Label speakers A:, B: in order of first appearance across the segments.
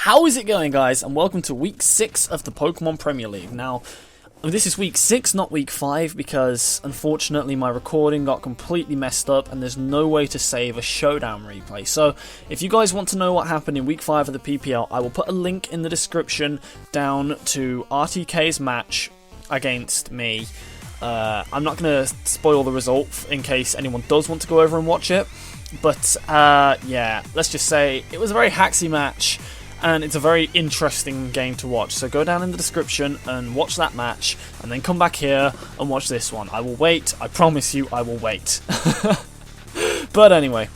A: How is it going, guys? And welcome to week 6 of the Pokemon Premier League. Now, this is week 6, not week 5, because unfortunately my recording got completely messed up and there's no way to save a showdown replay. So, if you guys want to know what happened in week 5 of the PPL, I will put a link in the description down to RTK's match against me. I'm not going to spoil the result in case anyone does want to go over and watch it. But, yeah, let's just say it was a very hacksy match. And it's a very interesting game to watch. So go down in the description and watch that match. And then come back here and watch this one. I will wait. I promise you I will wait. But anyway.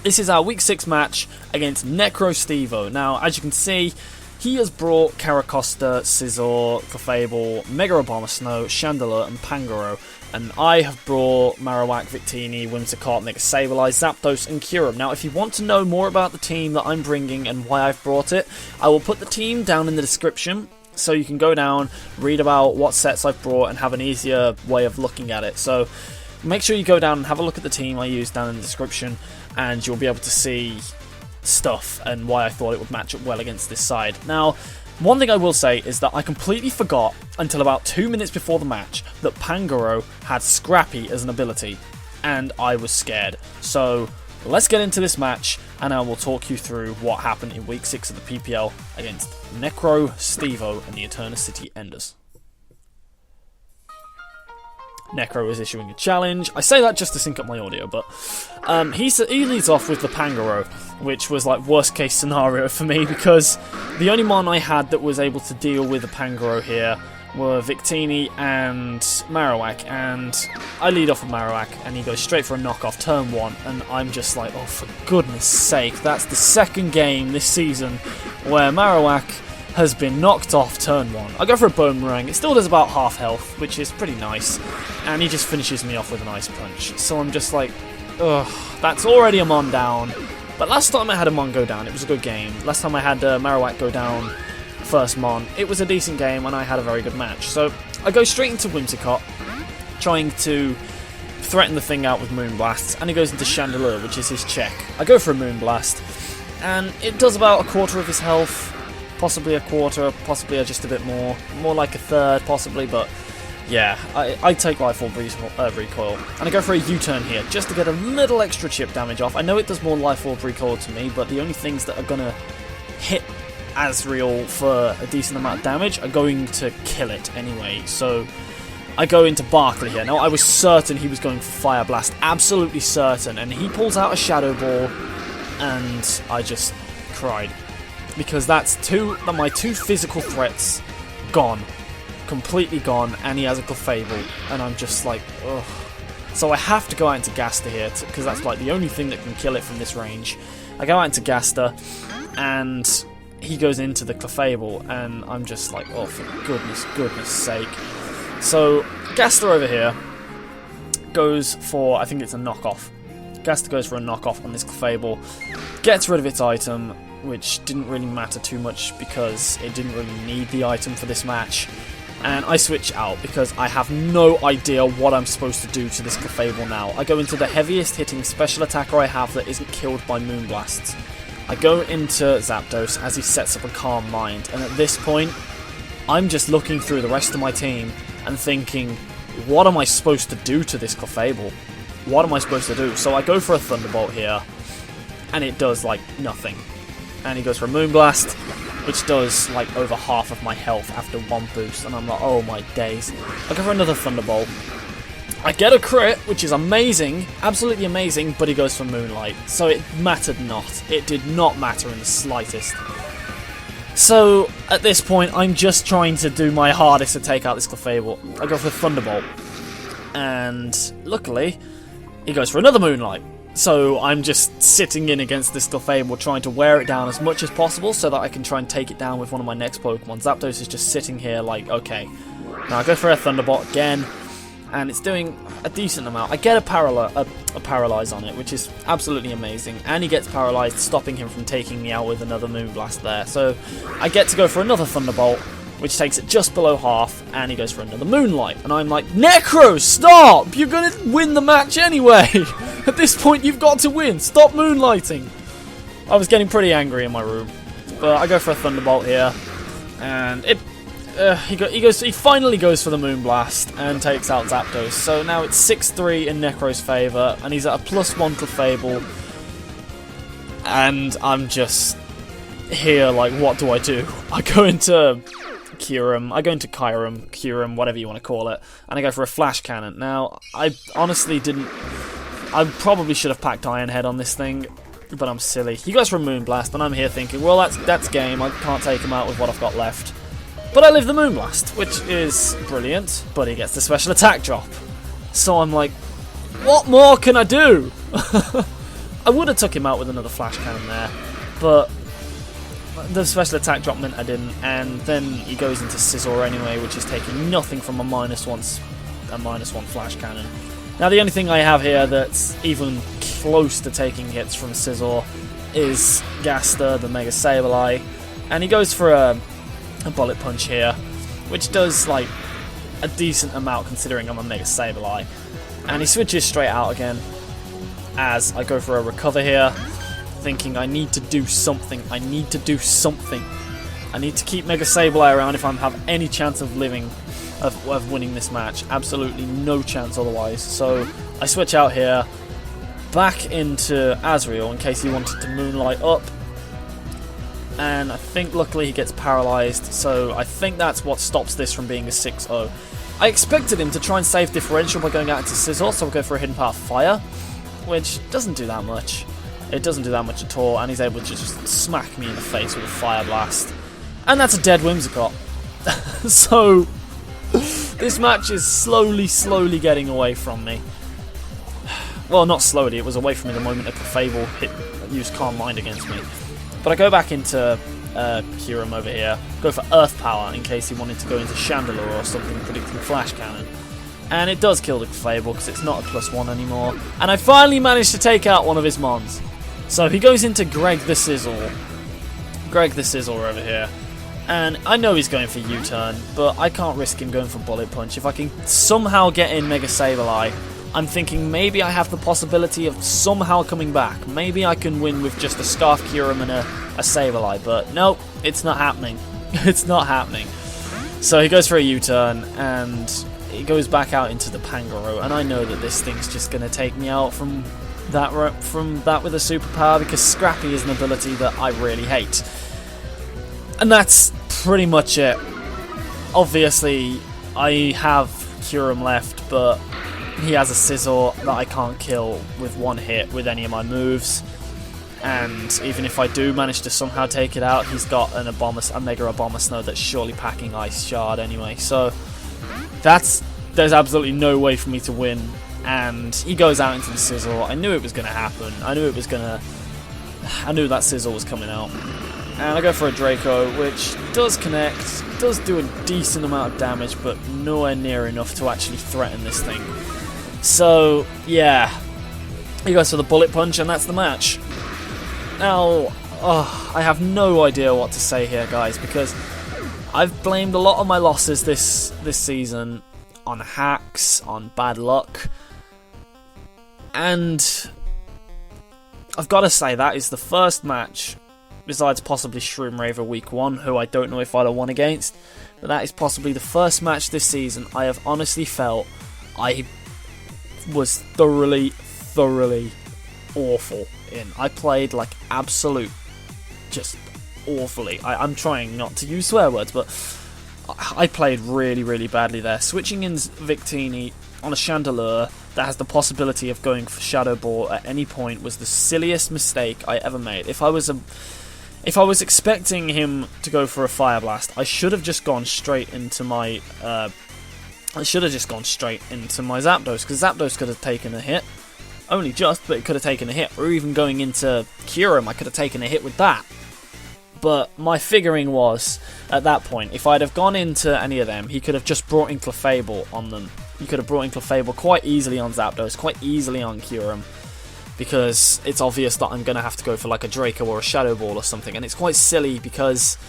A: This is our week 6 match against Necro Stevo. Now, as you can see, he has brought Caracosta, Scizor, Clefable, Mega Abomasnow, Chandelure, and Pangoro. And I have brought Marowak, Victini, Whimsicott, Mega Sableye, Zapdos, and Kyurem. Now, if you want to know more about the team that I'm bringing and why I've brought it, I will put the team down in the description, so you can go down, read about what sets I've brought, and have an easier way of looking at it. So, make sure you go down and have a look at the team I use down in the description, and you'll be able to see stuff and why I thought it would match up well against this side. Now, one thing I will say is that I completely forgot until about 2 minutes before the match that Pangoro had Scrappy as an ability, and I was scared. So let's get into this match and I will talk you through what happened in week 6 of the PPL against Necro Stevo and the Eterna City Enders. Necro is issuing a challenge. I say that just to sync up my audio, but he leads off with the Pangoro, which was like worst case scenario for me because the only mon I had that was able to deal with the Pangoro here were Victini and Marowak, and I lead off with Marowak and he goes straight for a knockoff turn 1, and I'm just like, oh, for goodness sake, that's the second game this season where Marowak has been knocked off turn 1. I go for a Boomerang, it still does about half health, which is pretty nice, and he just finishes me off with an Ice Punch. So I'm just like, ugh, that's already a mon down. But last time I had a mon go down, it was a good game. Last time I had Marowak go down first mon, it was a decent game and I had a very good match. So I go straight into Whimsicott, trying to threaten the thing out with Moonblast, and he goes into Chandelure, which is his check. I go for a Moonblast, and it does about a quarter of his health. Possibly a quarter, possibly just a bit more like a third, possibly, but yeah, I take Life Orb Recoil, and I go for a U-turn here, just to get a little extra chip damage off. I know it does more Life Orb Recoil to me, but the only things that are going to hit Asriel for a decent amount of damage are going to kill it anyway, so I go into Barkley here. Now, I was certain he was going for Fire Blast, absolutely certain, and he pulls out a Shadow Ball, and I just cried. Because that's my two physical threats gone. Completely gone, and he has a Clefable, and I'm just like, ugh. So I have to go out into Gaster here, because that's like the only thing that can kill it from this range. I go out into Gaster, and he goes into the Clefable, and I'm just like, oh, for goodness sake. So, Gaster over here goes for, I think it's a knockoff. Gaster goes for a knockoff on this Clefable, gets rid of its item, which didn't really matter too much because it didn't really need the item for this match. And I switch out because I have no idea what I'm supposed to do to this Clefable now. I go into the heaviest hitting special attacker I have that isn't killed by Moonblasts. I go into Zapdos as he sets up a Calm Mind, and at this point, I'm just looking through the rest of my team and thinking, what am I supposed to do to this Clefable? What am I supposed to do? So I go for a Thunderbolt here, and it does, like, nothing. And he goes for a Moonblast, which does like over half of my health after one boost, and I'm like, oh my days. I go for another Thunderbolt. I get a crit, which is amazing, absolutely amazing, but he goes for Moonlight, so it mattered not. It did not matter in the slightest. So, at this point, I'm just trying to do my hardest to take out this Clefable. I go for Thunderbolt, and luckily, he goes for another Moonlight. So I'm just sitting in against this Clefable, trying to wear it down as much as possible so that I can try and take it down with one of my next Pokemon. Zapdos is just sitting here like, okay. Now I go for a Thunderbolt again, and it's doing a decent amount. I get a Paralyze on it, which is absolutely amazing. And he gets Paralyzed, stopping him from taking me out with another Moonblast there. So I get to go for another Thunderbolt, which takes it just below half, and he goes for another Moonlight. And I'm like, Necro, stop! You're going to win the match anyway! At this point, you've got to win! Stop moonlighting! I was getting pretty angry in my room. but I go for a Thunderbolt here, and he finally goes for the Moonblast and takes out Zapdos. So now it's 6-3 in Necro's favour, and he's at a +1 Clefable, and I'm just here like, what do I do? I go into Kyurem, whatever you want to call it, and I go for a Flash Cannon. Now, I honestly didn't... I probably should have packed Iron Head on this thing, but I'm silly. He goes for a Moonblast, and I'm here thinking, well, that's game. I can't take him out with what I've got left. But I live the Moonblast, which is brilliant, but he gets the special attack drop. So I'm like, what more can I do? I would have took him out with another Flash Cannon there, but the special attack drop meant I didn't, and then he goes into Scizor anyway, which is taking nothing from a -1 Flash Cannon. Now the only thing I have here that's even close to taking hits from Scizor is Gaster, the Mega Sableye, and he goes for a Bullet Punch here, which does like a decent amount considering I'm a Mega Sableye, and he switches straight out again as I go for a Recover here, thinking I need to do something. I need to keep Mega Sableye around if I have any chance of winning this match. Absolutely no chance otherwise. So I switch out here, back into Azrael in case he wanted to Moonlight up. And I think luckily he gets paralyzed, so I think that's what stops this from being a 6-0. I expected him to try and save differential by going out into Scizor, so I'll go for a Hidden Power Fire, which doesn't do that much. It doesn't do that much at all, and he's able to just smack me in the face with a Fire Blast. And that's a dead Whimsicott. So, this match is slowly getting away from me. Well, not slowly, it was away from me the moment a Clefable used Calm Mind against me. But I go back into Kyurem over here, go for Earth Power in case he wanted to go into Chandelure or something, predicting Flash Cannon. And it does kill the Clefable because it's not a +1 anymore. And I finally managed to take out one of his mons. So he goes into Greg the Scizor. Greg the Scizor over here. And I know he's going for U-turn, but I can't risk him going for Bullet Punch. If I can somehow get in Mega Sableye, I'm thinking maybe I have the possibility of somehow coming back. Maybe I can win with just a Scarf Kyurem and a Sableye, but nope, it's not happening. It's not happening. So he goes for a U-turn, and he goes back out into the Pangoro, and I know that this thing's just going to take me out from that with a superpower, because Scrappy is an ability that I really hate. And that's pretty much it. Obviously, I have Kyurem left, but he has a Scizor that I can't kill with one hit with any of my moves. And even if I do manage to somehow take it out, he's got a Mega Abomasnow that's surely packing Ice Shard anyway. So there's absolutely no way for me to win. And he goes out into the Scizor. I knew it was going to happen. I knew that Scizor was coming out. And I go for a Draco, which does connect, does do a decent amount of damage, but nowhere near enough to actually threaten this thing. So, yeah. He goes for the Bullet Punch, and that's the match. Now, I have no idea what to say here, guys, because I've blamed a lot of my losses this season on hacks, on bad luck, and I've got to say that is the first match, besides possibly Shroom Raver Week 1, who I don't know if I'd have won against, but that is possibly the first match this season I have honestly felt I was thoroughly awful in. I played like absolute, just awfully. I'm trying not to use swear words, but I played really badly there. Switching in Victini on a Chandelure that has the possibility of going for Shadow Ball at any point was the silliest mistake I ever made. If I was expecting him to go for a Fire Blast, I should have just gone straight into my Zapdos, because Zapdos could have taken a hit. Only just, but it could have taken a hit. Or even going into Kyurem, I could have taken a hit with that. But my figuring was, at that point, if I'd have gone into any of them, he could have just brought in Clefable on them. He could have brought in Clefable quite easily on Zapdos, quite easily on Kyurem, because it's obvious that I'm going to have to go for like a Draco or a Shadow Ball or something, and it's quite silly because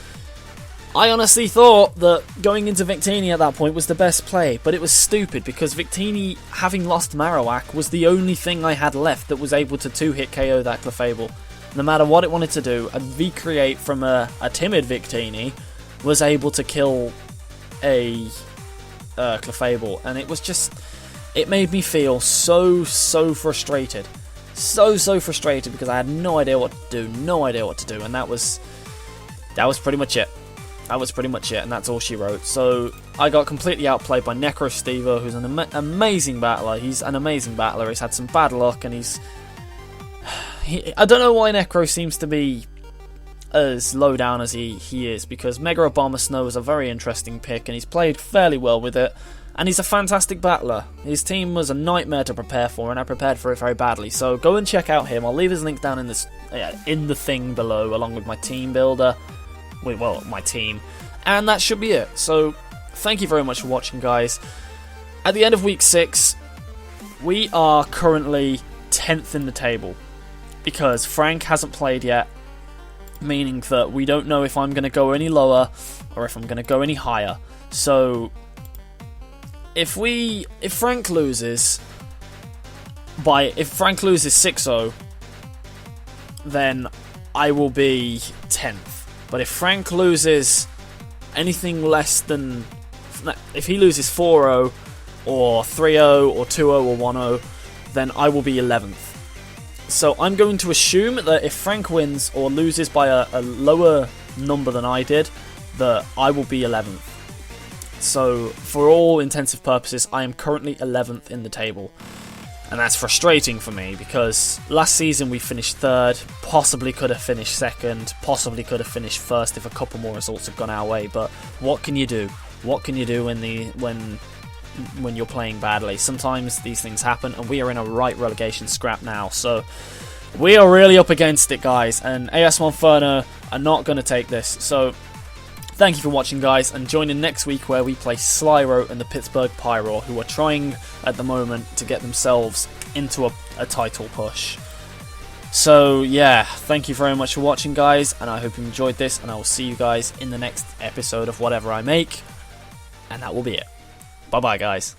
A: I honestly thought that going into Victini at that point was the best play, but it was stupid because Victini, having lost Marowak, was the only thing I had left that was able to 2-hit KO that Clefable. no matter what it wanted to do, a V-Create from a timid Victini was able to kill a Clefable, and it was just, it made me feel so frustrated. So frustrated because I had no idea what to do, and that was pretty much it. That was pretty much it, and that's all she wrote. So I got completely outplayed by Necro Stevo, who's an amazing battler. He's an amazing battler. He's had some bad luck, and I don't know why Necro seems to be as low down as he is, because Mega Obama Snow is a very interesting pick, and he's played fairly well with it, and he's a fantastic battler. His team was a nightmare to prepare for, and I prepared for it very badly. So go and check out him. I'll leave his link down in the thing below, along with my team builder. Well, my team, and that should be it. So thank you very much for watching, guys. At the end of week 6, we are currently 10th in the table because Frank hasn't played yet, meaning that we don't know if I'm going to go any lower or if I'm going to go any higher. So if Frank loses 6-0, then I will be 10th. But if Frank loses anything less than, if he loses 4-0 or 3-0 or 2-0 or 1-0, then I will be 11th. So I'm going to assume that if Frank wins or loses by a lower number than I did, that I will be 11th. So for all intensive purposes, I am currently 11th in the table. And that's frustrating for me because last season we finished 3rd, possibly could have finished 2nd, possibly could have finished 1st if a couple more results had gone our way. But what can you do? What can you do when you're playing badly? Sometimes these things happen, and we are in a right relegation scrap now. So we are really up against it, guys, and AS Monferno are not going to take this. So thank you for watching, guys, and join in next week where we play Slyro and the Pittsburgh Pyro, who are trying at the moment to get themselves into a title push. So yeah, thank you very much for watching, guys, and I hope you enjoyed this, and I will see you guys in the next episode of whatever I make, and that will be it. Bye bye, guys.